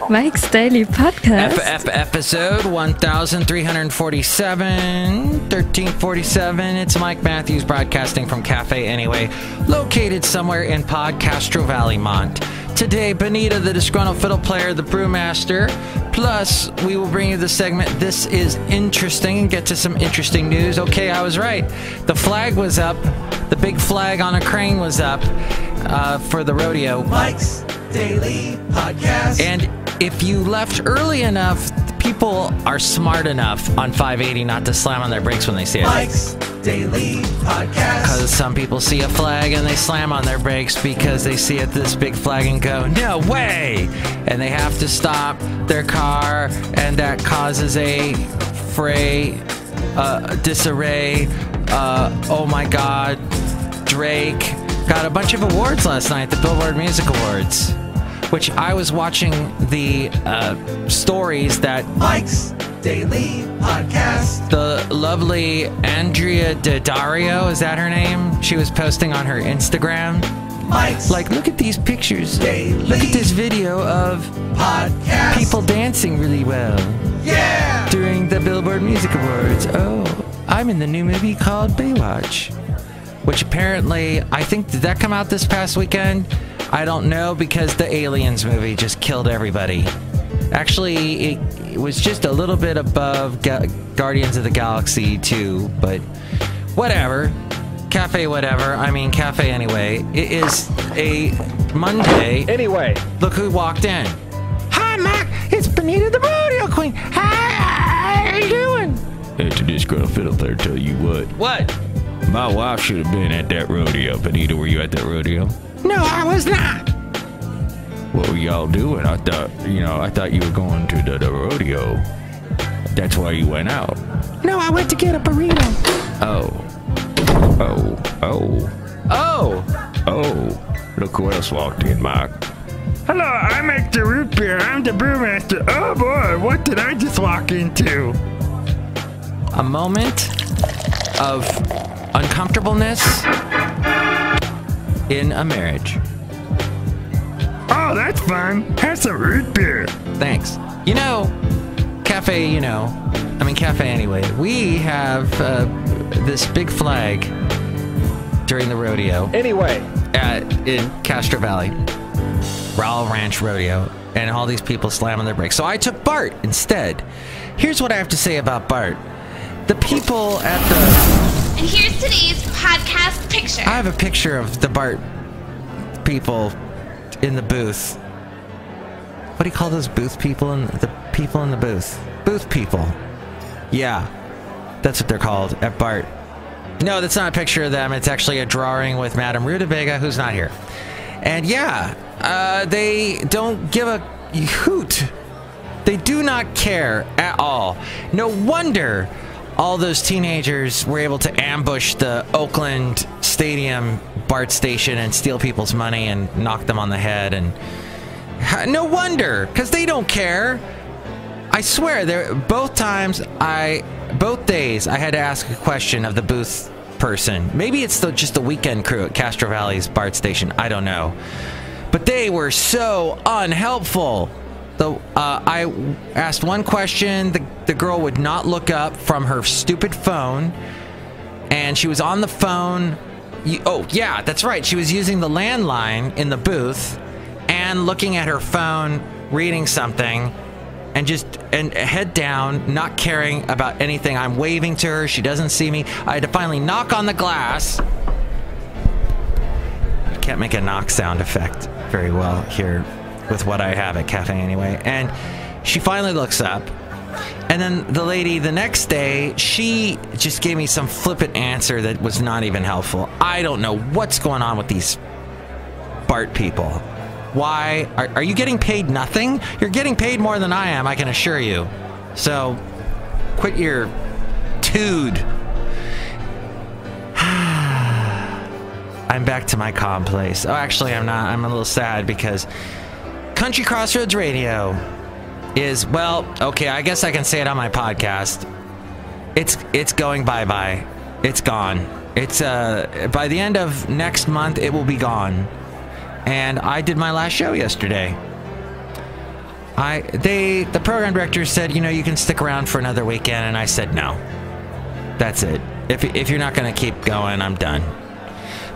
Mike's Daily Podcast. Episode 1347, 1347. It's Mike Matthews broadcasting from Café Anyway, located somewhere in Podcastro Valley, Mont. Today, Benita, the disgruntled fiddle player, the brewmaster. Plus, we will bring you the segment, This is Interesting, and get to some interesting news. Okay, I was right. The flag was up. The big flag on a crane was up for the rodeo. Mike's Daily Podcast. And if you left early enough, people are smart enough on 580 not to slam on their brakes when they see it. Mike's Daily Podcast. Because some people see a flag and they slam on their brakes because they see this big flag and go, no way! And they have to stop their car, and that causes a fray, disarray. Oh my God, Drake got a bunch of awards last night, the Billboard Music Awards, which I was watching the stories that Mike's Daily Podcast. The lovely Andrea Daddario, is that her name? She was posting on her Instagram. Mike's like, look at these pictures. Daily Look at this video of Podcast. people dancing really well. Yeah! During the Billboard Music Awards. Oh, I'm in the new movie called Baywatch, which apparently, I think, did that come out this past weekend? I don't know, because the Aliens movie just killed everybody. Actually, it was just a little bit above Guardians of the Galaxy 2, but whatever. Café Anyway. It is a Monday. Anyway. Look who walked in. Hi, Mac. It's Benita the Rodeo Queen. Hi, how you doing? Hey, to this girl fiddle player, tell you what. What? My wife should have been at that rodeo. Benita, were you at that rodeo? No, I was not. What were y'all doing? I thought you were going to the rodeo. That's why you went out. No, I went to get a burrito. Oh. Look who else walked in, Mike. Hello, I make the root beer. I'm the brewmaster. Oh boy, what did I just walk into? A moment of uncomfortableness in a marriage. Oh, that's fun. Have some root beer. Thanks. Café Anyway. We have this big flag during the rodeo. Anyway. In Castro Valley. Raw Ranch Rodeo. And all these people slamming their brakes. So I took Bart instead. Here's what I have to say about Bart. The people at the... And here's today's podcast picture. I have a picture of the Bart people in the booth. What do you call those booth people? The people in the booth. Booth people. Yeah. That's what they're called at Bart. No, that's not a picture of them. It's actually a drawing with Madame Rutabaga, who's not here. And yeah, they don't give a hoot. They do not care at all. No wonder all those teenagers were able to ambush the Oakland Stadium BART station and steal people's money and knock them on the head. And no wonder, because they don't care. I swear, both days I had to ask a question of the booth person. Maybe it's just the weekend crew at Castro Valley's BART station. I don't know. But they were so unhelpful. I asked one question. The girl would not look up from her stupid phone, and she was on the phone. Oh, yeah, that's right. She was using the landline in the booth and looking at her phone, reading something, and head down, not caring about anything. I'm waving to her. She doesn't see me. I had to finally knock on the glass. I can't make a knock sound effect very well here with what I have at Café Anyway. And she finally looks up. And then the lady the next day, she just gave me some flippant answer that was not even helpful. I don't know what's going on with these BART people. Why? Are you getting paid nothing? You're getting paid more than I am, I can assure you. So, quit your tood. I'm back to my calm place. Oh, actually, I'm not. I'm a little sad because Country Crossroads Radio is, well, okay, I guess I can say it on my podcast. It's going bye-bye. It's gone. It's by the end of next month, it will be gone. And I did my last show yesterday. The program director said, you can stick around for another weekend, and I said no. That's it. If you're not going to keep going, I'm done.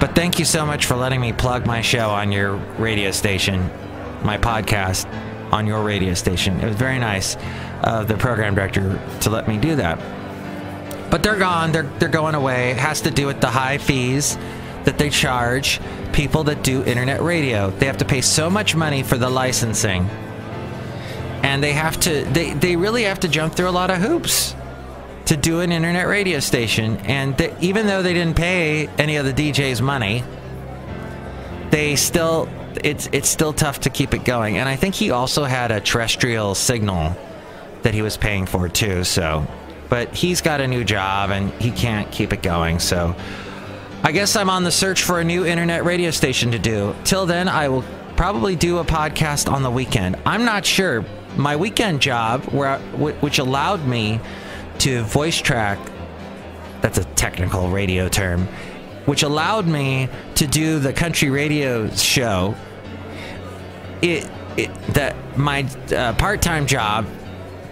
But thank you so much for letting me plug my show on your radio station, my podcast on your radio station. It was very nice of the program director to let me do that. But they're gone. They're going away. It has to do with the high fees that they charge people that do internet radio. They have to pay so much money for the licensing. And they really have to jump through a lot of hoops to do an internet radio station. And even though they didn't pay any of the DJs money, it's still tough to keep it going. And I think he also had a terrestrial signal that he was paying for too. But he's got a new job and he can't keep it going. So I guess I'm on the search for a new internet radio station to do. Till then, I will probably do a podcast on the weekend. I'm not sure. My weekend job, which allowed me to voice track, that's a technical radio term, which allowed me to do the country radio show, my part-time job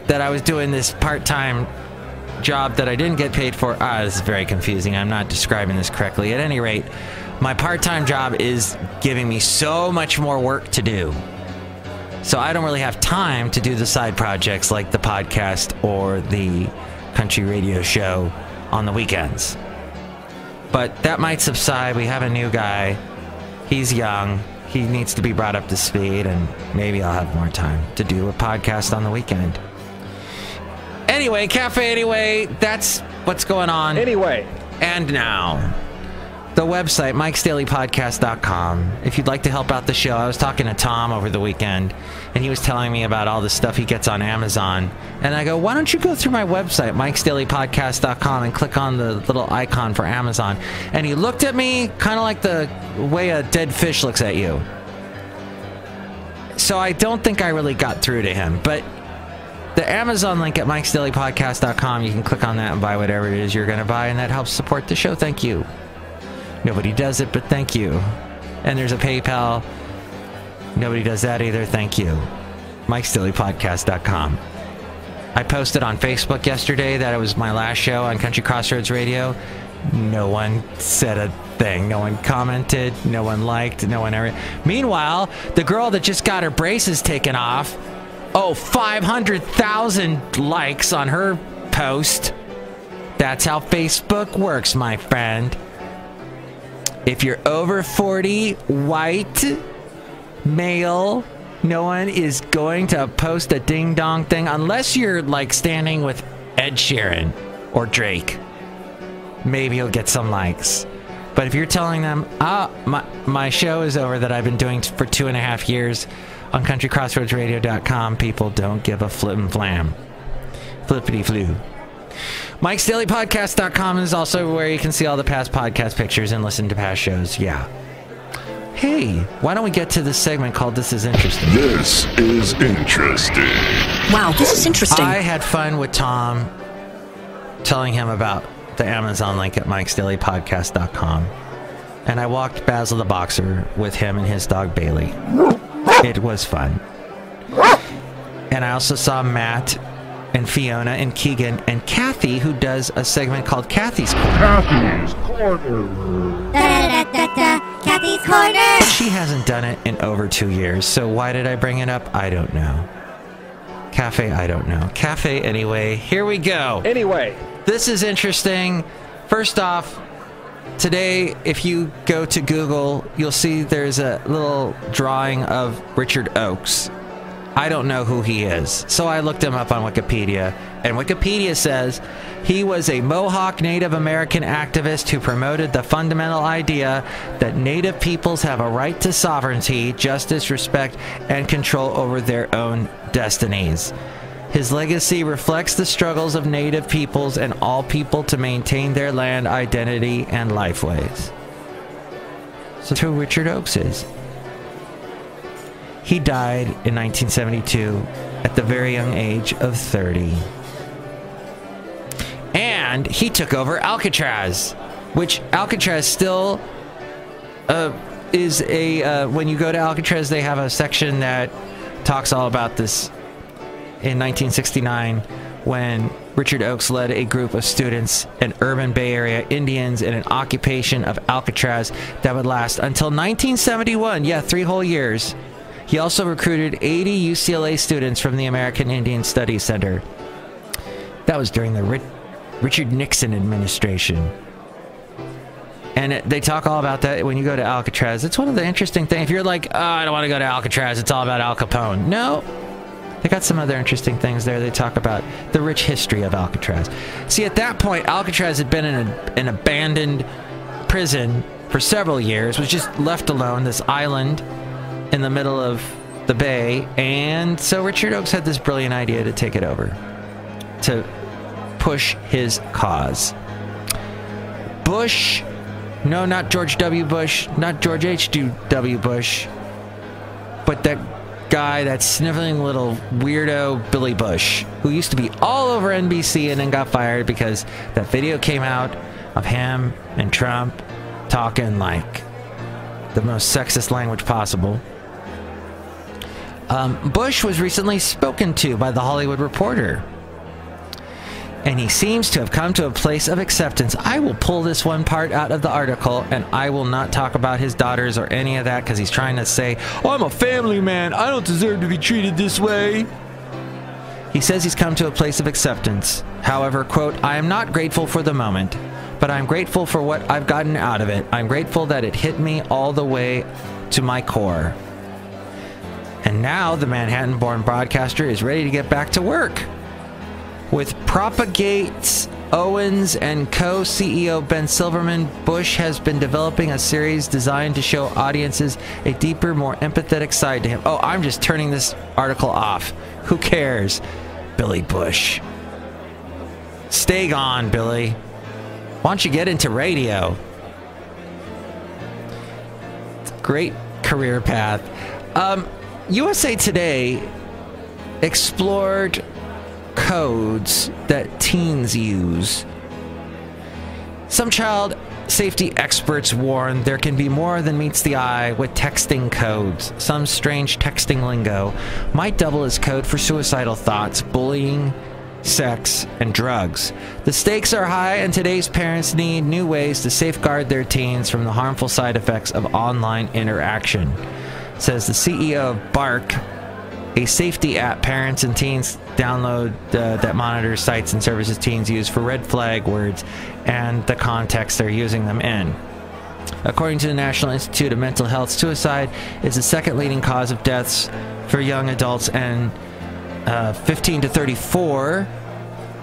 that I was doing, this part-time job that I didn't get paid for. This is very confusing. I'm not describing this correctly. At any rate, my part-time job is giving me so much more work to do. So I don't really have time to do the side projects like the podcast or the country radio show on the weekends. But that might subside. We have a new guy. He's young. He needs to be brought up to speed, and maybe I'll have more time to do a podcast on the weekend. Anyway, Café Anyway, that's what's going on. Anyway. And now, the website, Mike'sDailyPodcast.com. If you'd like to help out the show, I was talking to Tom over the weekend, and he was telling me about all the stuff he gets on Amazon. And I go, why don't you go through my website, Mike'sDailyPodcast.com, and click on the little icon for Amazon? And he looked at me kind of like the way a dead fish looks at you. So I don't think I really got through to him. But the Amazon link at Mike'sDailyPodcast.com, you can click on that and buy whatever it is you're going to buy, and that helps support the show. Thank you. Nobody does it, but thank you. And there's a PayPal. Nobody does that either. Thank you. Mike'sDailyPodcast.com. I posted on Facebook yesterday that it was my last show on Country Crossroads Radio. No one said a thing. No one commented. No one liked. No one ever. Meanwhile, the girl that just got her braces taken off, 500,000 likes on her post. That's how Facebook works, my friend. If you're over 40, white, male, no one is going to post a ding-dong thing unless you're like standing with Ed Sheeran or Drake. Maybe you'll get some likes. But if you're telling them, my show is over that I've been doing for 2.5 years on countrycrossroadsradio.com, people don't give a flip and flam. Flippity-flu. Mike'sDailyPodcast.com is also where you can see all the past podcast pictures and listen to past shows. Yeah. Hey, why don't we get to this segment called This Is Interesting? This is interesting. Wow, this is interesting. I had fun with Tom telling him about the Amazon link at Mike'sDailyPodcast.com. And I walked Basil the Boxer with him and his dog Bailey. It was fun. And I also saw Matt and Fiona and Keegan and Kathy, who does a segment called Kathy's Corner. Kathy's Corner. Kathy's Corner. She hasn't done it in over 2 years, so why did I bring it up? I don't know. Cafe, I don't know. Cafe Anyway, here we go. Anyway. This is interesting. First off, today, if you go to Google, you'll see there's a little drawing of Richard Oakes. I don't know who he is, so I looked him up on Wikipedia, and Wikipedia says he was a Mohawk Native American activist who promoted the fundamental idea that Native peoples have a right to sovereignty, justice, respect, and control over their own destinies. His legacy reflects the struggles of Native peoples and all people to maintain their land, identity, and lifeways. So that's who Richard Oakes is. He died in 1972 at the very young age of 30. And he took over Alcatraz, which Alcatraz still is a... when you go to Alcatraz, they have a section that talks all about this in 1969 when Richard Oakes led a group of students and urban Bay Area Indians in an occupation of Alcatraz that would last until 1971. Yeah, 3 whole years. He also recruited 80 UCLA students from the American Indian Studies Center. That was during the Richard Nixon administration. And they talk all about that when you go to Alcatraz. It's one of the interesting things. If you're like, oh, I don't want to go to Alcatraz, it's all about Al Capone. No. They got some other interesting things there. They talk about the rich history of Alcatraz. See, at that point, Alcatraz had been in an abandoned prison for several years, was just left alone, this island in the middle of the bay. And so Richard Oakes had this brilliant idea to take it over, to push his cause. Bush, no, not George W. Bush, not George H.W. Bush, but that guy, that sniveling little weirdo Billy Bush, who used to be all over NBC and then got fired because that video came out of him and Trump talking like the most sexist language possible. Bush was recently spoken to by The Hollywood Reporter, and he seems to have come to a place of acceptance. I will pull this one part out of the article, and I will not talk about his daughters or any of that, because he's trying to say, oh, I'm a family man, I don't deserve to be treated this way. He says he's come to a place of acceptance. However, quote, I am not grateful for the moment, but I'm grateful for what I've gotten out of it. I'm grateful that it hit me all the way to my core. And now the Manhattan-born broadcaster is ready to get back to work. With Propagates Owens and co-CEO Ben Silverman, Bush has been developing a series designed to show audiences a deeper, more empathetic side to him. Oh, I'm just turning this article off. Who cares? Billy Bush. Stay gone, Billy. Why don't you get into radio? Great career path. USA Today explored codes that teens use. Some child safety experts warn there can be more than meets the eye with texting codes. Some strange texting lingo might double as code for suicidal thoughts, bullying, sex, and drugs. The stakes are high, and today's parents need new ways to safeguard their teens from the harmful side effects of online interaction, says the CEO of Bark, a safety app parents and teens download that monitors sites and services teens use for red flag words and the context they're using them in. According to the National Institute of Mental Health, suicide is the second leading cause of deaths for young adults and 15 to 34.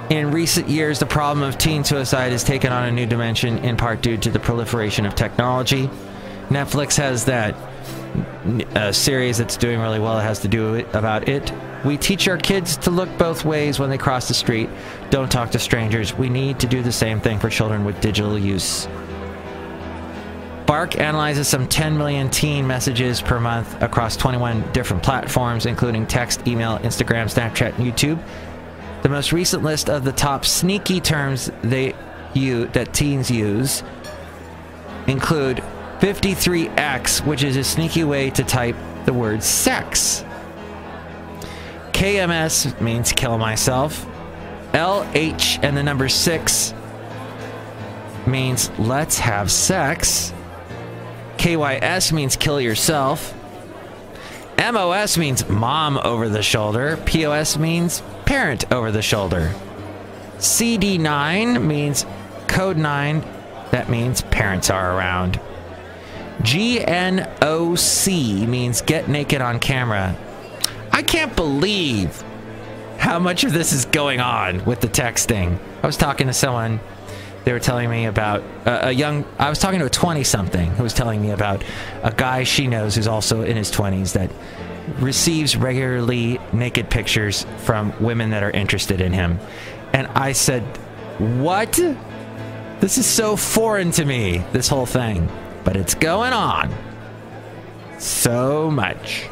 In recent years, the problem of teen suicide has taken on a new dimension, in part due to the proliferation of technology. Netflix has that series that's doing really well. It has to do about it. We teach our kids to look both ways when they cross the street. Don't talk to strangers. We need to do the same thing for children with digital use. Bark analyzes some 10 million teen messages per month across 21 different platforms, including text, email, Instagram, Snapchat, and YouTube. The most recent list of the top sneaky terms that teens use include 53X, which is a sneaky way to type the word sex. KMS means kill myself. LH and the number 6 means let's have sex. KYS means kill yourself. MOS means mom over the shoulder. POS means parent over the shoulder. CD9 means code 9. That means parents are around. GNOC means get naked on camera. I can't believe how much of this is going on with the texting. I was talking to someone, they were telling me about I was talking to a 20-something who was telling me about a guy she knows who's also in his 20s that receives regularly naked pictures from women that are interested in him. And I said, what? This is so foreign to me, this whole thing. But it's going on. So much.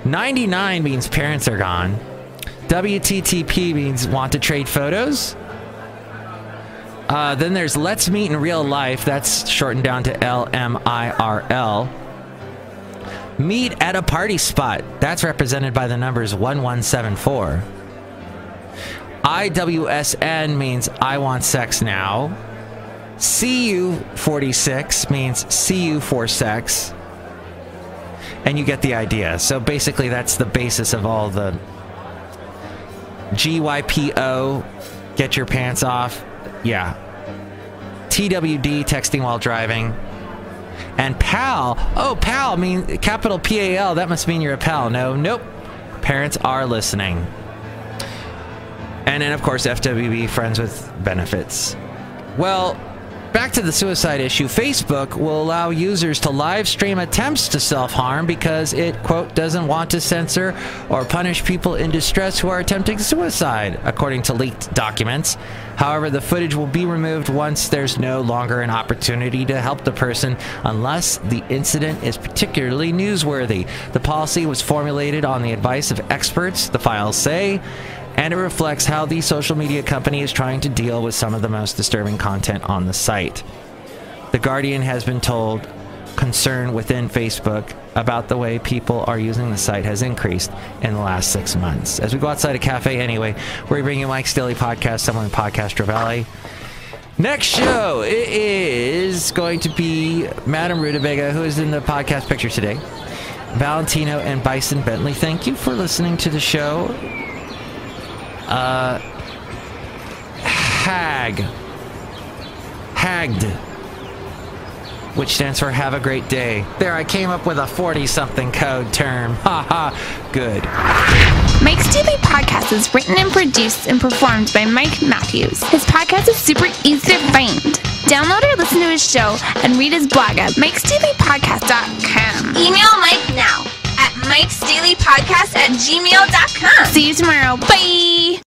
99 means parents are gone. WTTP means want to trade photos. Then there's let's meet in real life. That's shortened down to LMIRL. Meet at a party spot. That's represented by the numbers 1174. IWSN means I want sex now. CU46 means see you for sex. And you get the idea. So basically that's the basis of all the GYPO, get your pants off. Yeah. TWD, texting while driving. And PAL. Oh, PAL mean capital PAL. That must mean you're a pal. No, nope. Parents are listening. And then, of course, FWB, friends with benefits. Well, back to the suicide issue. Facebook will allow users to live stream attempts to self-harm because it, quote, doesn't want to censor or punish people in distress who are attempting suicide, according to leaked documents. However, the footage will be removed once there's no longer an opportunity to help the person unless the incident is particularly newsworthy. The policy was formulated on the advice of experts, the files say, and it reflects how the social media company is trying to deal with some of the most disturbing content on the site. The Guardian has been told concern within Facebook about the way people are using the site has increased in the last 6 months. As we go outside a Café Anyway, where we bring you Mike's Daily Podcast, someone in Podcast Valley. Next show is going to be Madame Rutabaga, who is in the podcast picture today. Valentino and Bison Bentley, thank you for listening to the show. Hagged, which stands for have a great day. There, I came up with a 40-something code term. Haha, good. Mike's Daily Podcast is written and produced and performed by Mike Matthews. His podcast is super easy to find. Download or listen to his show and read his blog at mikesdailypodcast.com. Email Mike now at mikesdailypodcast@gmail.com. See you tomorrow. Bye!